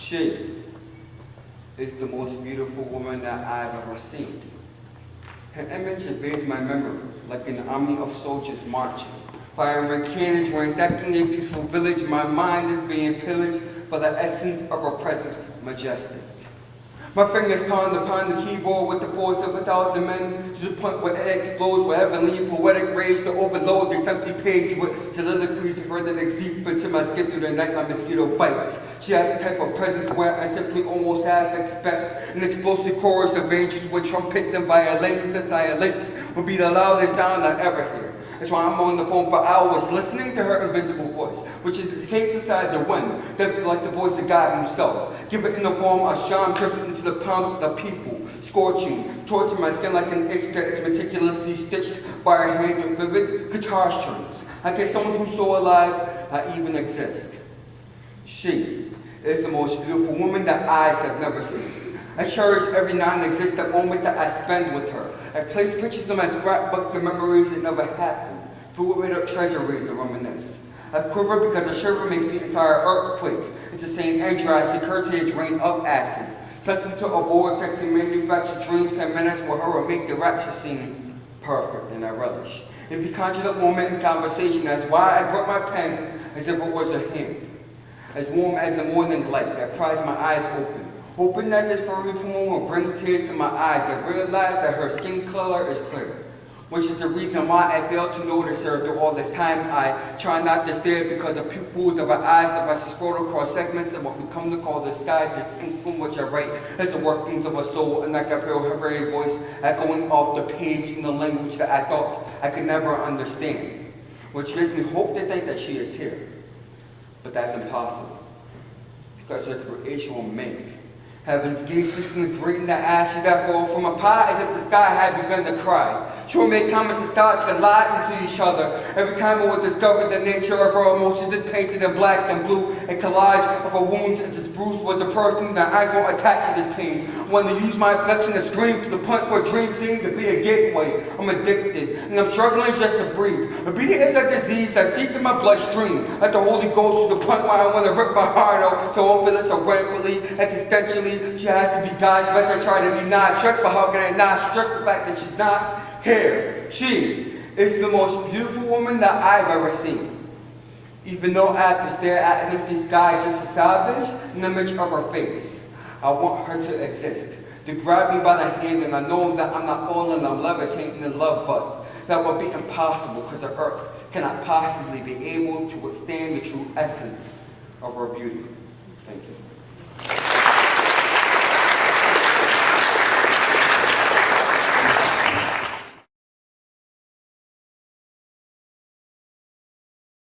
She is the most beautiful woman that I've ever seen. Her image evades my memory like an army of soldiers marching. Firing cannons ransacking a peaceful village, my mind is being pillaged by the essence of her presence, majestic. My fingers pound upon the keyboard with the force of 1,000 men to the point where it explodes with heavenly poetic rage to overload this empty page with soliloquies further digs deep into my skin through the night like mosquito bites. She has the type of presence where I simply almost half expect an explosive chorus of angels with trumpets and violins and silence would be the loudest sound I ever hear. That's why I'm on the phone for hours listening to her invisible voice, which is the case inside the wind, definitely like the voice of God himself. Give it in the form of shine dripping into the palms of the people, scorching, torturing my skin like an itch that is meticulously stitched by her hand with vivid guitar strings. I guess someone who's so alive I even exist. She is the most beautiful woman that eyes have never seen. I cherish every non-existent moment that I spend with her. I place pictures in my scrapbook of memories that never happened, filled with treasuries to reminisce. I quiver because a shiver makes the entire earthquake. It's the same Andros, the curtage rain of acid. Something to a vortex and manufacture dreams 10 minutes with her will make the rapture seem perfect, and I relish. If you conjure that moment in conversation, that's why I grip my pen as if it was a hand. As warm as the morning light that pries my eyes open. Hoping that this furry poem will bring tears to my eyes and realize that her skin color is clear. Which is the reason why I failed to notice her through all this time. I try not to stare because the pupils of her eyes, if I scroll across segments of what we come to call the sky, distinct from which I write as the workings of a soul, and I can feel her very voice echoing off the page in the language that I thought I could never understand. Which gives me hope to think that she is here. But that's impossible. Because her creation will make heaven's gates listen to great in the ashes that fall from a pie as if the sky had begun to cry. She will make comments and thoughts collide into each other. Every time we will discover the nature of her emotions is painted in black and blue. A collage of her wounds as this Bruce was a person that I go attach to this pain. Want to use my affliction to scream to the point where dreams seem to be a gateway. I'm addicted and I'm struggling just to breathe. Obedience is a disease that seeps in my bloodstream. Like the Holy Ghost to the point where I want to rip my heart out so I won't feel it so rampantly, existentially. She has to be God's best. I try to be not stressed, but how can I not stress the fact that she's not here? She is the most beautiful woman that I've ever seen. Even though I have to stare at an empty sky just to salvage an image of her face. I want her to exist, to grab me by the hand, and I know that I'm not falling, I'm levitating in love, but that would be impossible because the earth cannot possibly be able to withstand the true essence of her beauty. Thank you.